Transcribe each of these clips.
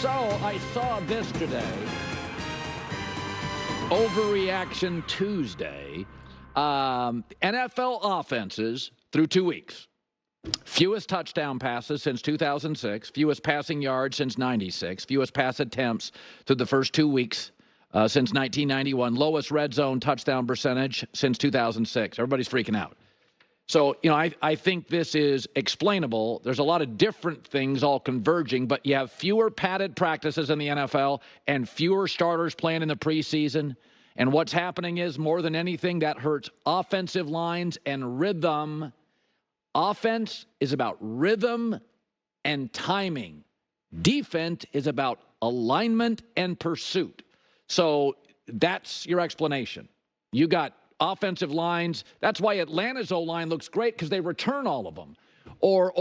So I saw this today. Overreaction Tuesday. NFL offenses through 2 weeks. Fewest touchdown passes since 2006. Fewest passing yards since 96. Fewest pass attempts through the first 2 weeks since 1991. Lowest red zone touchdown percentage since 2006. Everybody's freaking out. So, I think this is explainable. There's a lot of different things all converging, but you have fewer padded practices in the NFL and fewer starters playing in the preseason. And what's happening is, more than anything, that hurts offensive lines and rhythm. Offense is about rhythm and timing. Defense is about alignment and pursuit. So that's your explanation. You got offensive lines. That's why Atlanta's O-line looks great, because they return all of them. Or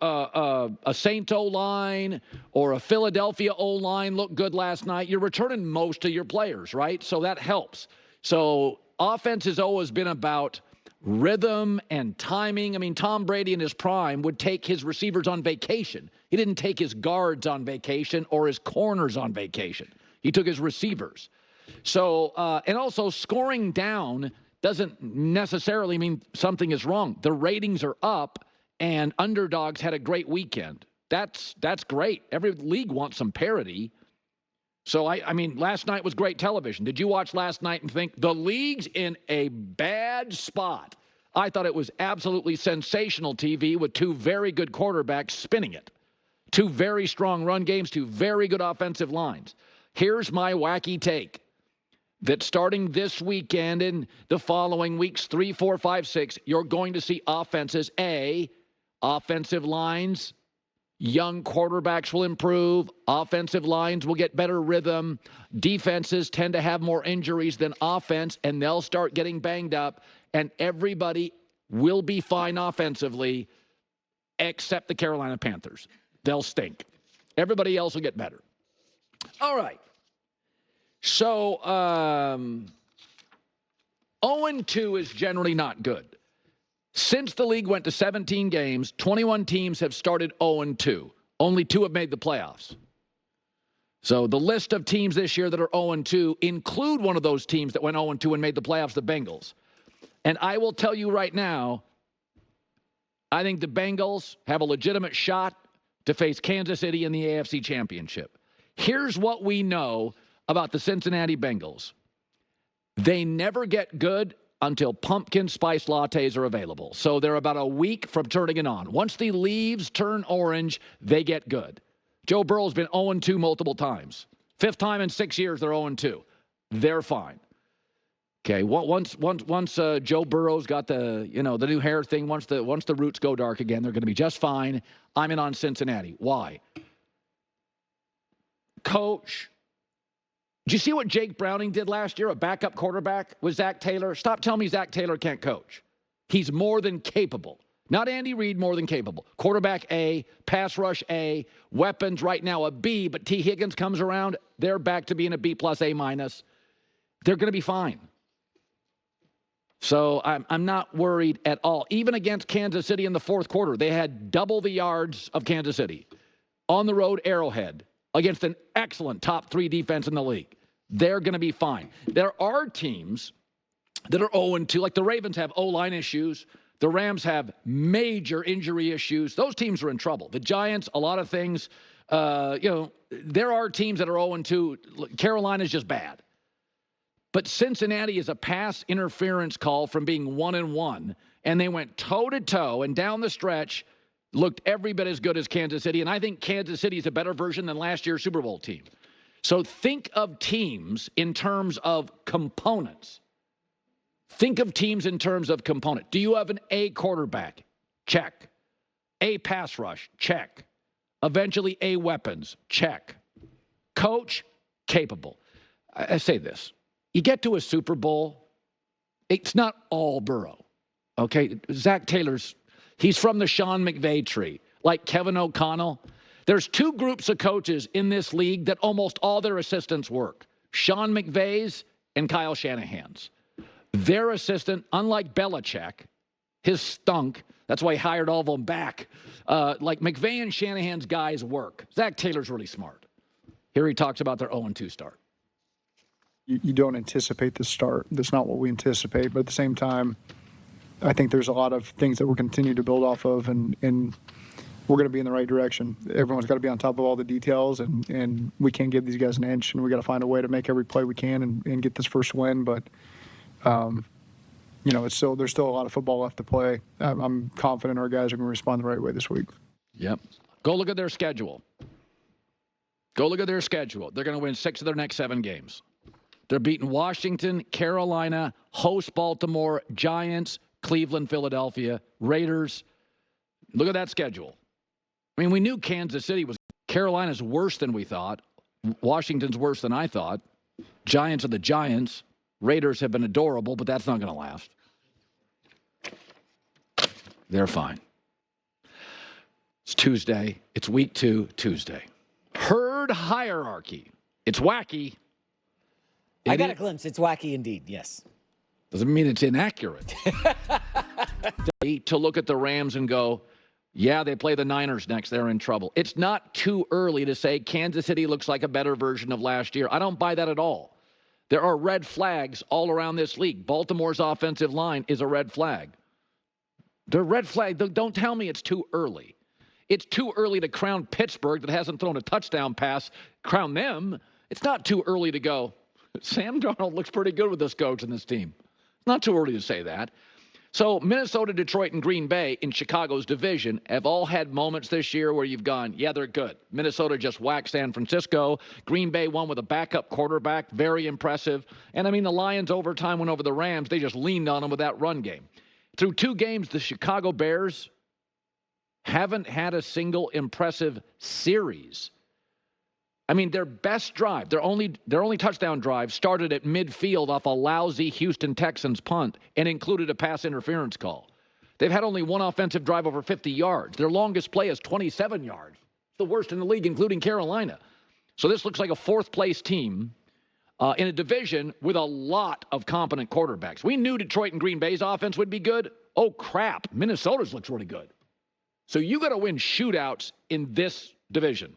a Saints O-line or a Philadelphia O-line looked good last night. You're returning most of your players, right? So that helps. So offense has always been about rhythm and timing. I mean, Tom Brady in his prime would take his receivers on vacation. He didn't take his guards on vacation or his corners on vacation. He took his receivers. So, and also scoring down doesn't necessarily mean something is wrong. The ratings are up, and underdogs had a great weekend. That's great. Every league wants some parity. So, I mean, last night was great television. Did you watch last night and think the league's in a bad spot? I thought it was absolutely sensational TV with two very good quarterbacks spinning it. Two very strong run games, two very good offensive lines. Here's my wacky take. That starting this weekend and the following weeks, 3, 4, 5, 6, you're going to see offenses. Offensive lines, young quarterbacks will improve. Offensive lines will get better rhythm. Defenses tend to have more injuries than offense, and they'll start getting banged up. And everybody will be fine offensively, except the Carolina Panthers. They'll stink. Everybody else will get better. All right. So, 0-2 is generally not good. Since the league went to 17 games, 21 teams have started 0-2. Only 2 have made the playoffs. So the list of teams this year that are 0-2 include one of those teams that went 0-2 and made the playoffs, the Bengals. And I will tell you right now, I think the Bengals have a legitimate shot to face Kansas City in the AFC Championship. Here's what we know about the Cincinnati Bengals. They never get good until pumpkin spice lattes are available. So they're about a week from turning it on. Once the leaves turn orange, they get good. Joe Burrow's been 0-2 multiple times. 5th time in 6 years they're 0-2. They're fine. Okay, once Joe Burrow's got the new hair thing, once the roots go dark again, they're going to be just fine. I'm in on Cincinnati. Why? Coach. Did you see what Jake Browning did last year, a backup quarterback with Zach Taylor? Stop telling me Zach Taylor can't coach. He's more than capable. Not Andy Reid, more than capable. Quarterback A, pass rush A, weapons right now a B, but T. Higgins comes around, they're back to being a B+, A-. They're going to be fine. So I'm not worried at all. Even against Kansas City in the fourth quarter, they had double the yards of Kansas City. On the road, Arrowhead, against an excellent top 3 defense in the league. They're going to be fine. There are teams that are 0-2, like the Ravens have O-line issues. The Rams have major injury issues. Those teams are in trouble. The Giants, a lot of things. There are teams that are 0-2. Carolina's just bad. But Cincinnati is a pass interference call from being 1-1, and they went toe-to-toe and down the stretch, looked every bit as good as Kansas City, and I think Kansas City is a better version than last year's Super Bowl team. So think of teams in terms of components. Think of teams in terms of component. Do you have an A quarterback? Check. A pass rush? Check. Eventually A weapons? Check. Coach? Capable. I say this. You get to a Super Bowl, it's not all Burrow. Okay? Zach Taylor's, he's from the Sean McVay tree, like Kevin O'Connell. There's 2 groups of coaches in this league that almost all their assistants work. Sean McVay's and Kyle Shanahan's. Their assistant, unlike Belichick, his stunk. That's why he hired all of them back. Like McVay and Shanahan's guys work. Zach Taylor's really smart. Here he talks about their 0-2 start. You don't anticipate the start. That's not what we anticipate. But at the same time, I think there's a lot of things that we're continuing to build off of, and we're going to be in the right direction. Everyone's got to be on top of all the details, and we can't give these guys an inch, and we got to find a way to make every play we can and get this first win. But, there's still a lot of football left to play. I'm confident our guys are going to respond the right way this week. Yep. Go look at their schedule. They're going to win 6 of their next 7 games. They're beating Washington, Carolina, host Baltimore, Giants, Cleveland, Philadelphia, Raiders. Look at that schedule. I mean, we knew Kansas City was – Carolina's worse than we thought. Washington's worse than I thought. Giants are the Giants. Raiders have been adorable, but that's not going to last. They're fine. It's Tuesday. It's week 2, Tuesday. Herd hierarchy. It's wacky. I got a glimpse. It's wacky indeed, yes. Doesn't mean it's inaccurate. To look at the Rams and go, yeah, they play the Niners next. They're in trouble. It's not too early to say Kansas City looks like a better version of last year. I don't buy that at all. There are red flags all around this league. Baltimore's offensive line is a red flag. The red flag, don't tell me it's too early. It's too early to crown Pittsburgh that hasn't thrown a touchdown pass. Crown them. It's not too early to go, Sam Darnold looks pretty good with this coach and this team. Not too early to say that. So Minnesota, Detroit, and Green Bay in Chicago's division have all had moments this year where you've gone, yeah, they're good. Minnesota just whacked San Francisco. Green Bay won with a backup quarterback, very impressive. And, I mean, the Lions overtime went over the Rams. They just leaned on them with that run game. Through 2 games, the Chicago Bears haven't had a single impressive series. I mean, their best drive, their only touchdown drive started at midfield off a lousy Houston Texans punt and included a pass interference call. They've had only one offensive drive over 50 yards. Their longest play is 27 yards. The worst in the league, including Carolina. So this looks like a 4th-place team in a division with a lot of competent quarterbacks. We knew Detroit and Green Bay's offense would be good. Oh, crap. Minnesota's looks really good. So you got to win shootouts in this division.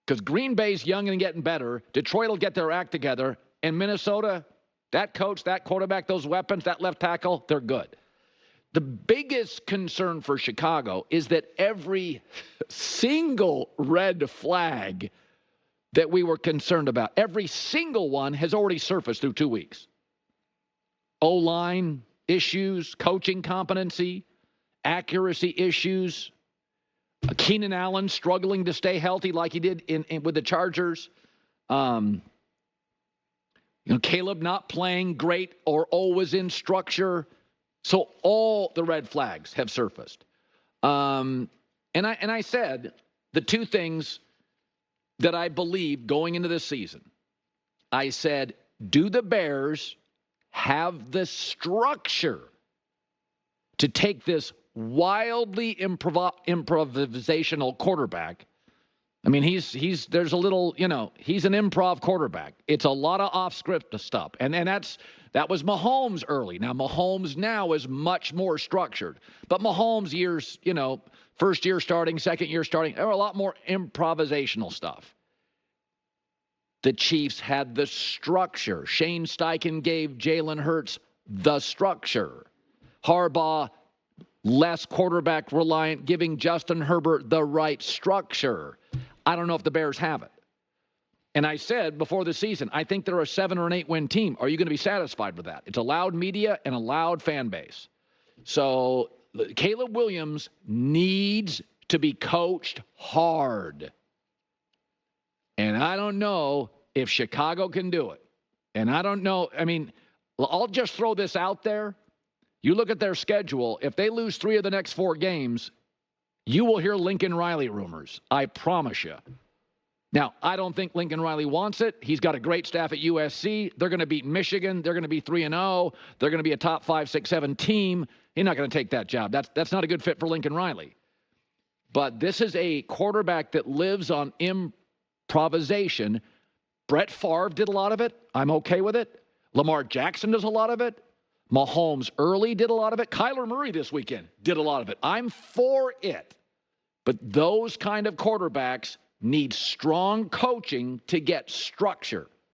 Because Green Bay's young and getting better. Detroit will get their act together. And Minnesota, that coach, that quarterback, those weapons, that left tackle, they're good. The biggest concern for Chicago is that every single red flag that we were concerned about, every single one has already surfaced through 2 weeks. O-line issues, coaching competency, accuracy issues, Keenan Allen struggling to stay healthy like he did with the Chargers. Caleb not playing great or always in structure. So all the red flags have surfaced. And I said the 2 things that I believe going into this season. I said, do the Bears have the structure to take this wildly improvisational quarterback? I mean, there's a little, he's an improv quarterback. It's a lot of off-script stuff. And that was Mahomes early. Now, Mahomes now is much more structured. But Mahomes years, first year starting, second year starting, there were a lot more improvisational stuff. The Chiefs had the structure. Shane Steichen gave Jalen Hurts the structure. Harbaugh, less quarterback reliant, giving Justin Herbert the right structure. I don't know if the Bears have it. And I said before the season, I think they're a 7 or an 8 win team. Are you going to be satisfied with that? It's a loud media and a loud fan base. So Caleb Williams needs to be coached hard. And I don't know if Chicago can do it. And I don't know. I mean, I'll just throw this out there. You look at their schedule. If they lose 3 of the next 4 games, you will hear Lincoln Riley rumors. I promise you. Now, I don't think Lincoln Riley wants it. He's got a great staff at USC. They're going to beat Michigan. They're going to be 3-0. They're going to be a top 5, 6, 7 team. He's not going to take that job. That's not a good fit for Lincoln Riley. But this is a quarterback that lives on improvisation. Brett Favre did a lot of it. I'm okay with it. Lamar Jackson does a lot of it. Mahomes early did a lot of it. Kyler Murray this weekend did a lot of it. I'm for it. But those kind of quarterbacks needs strong coaching to get structure.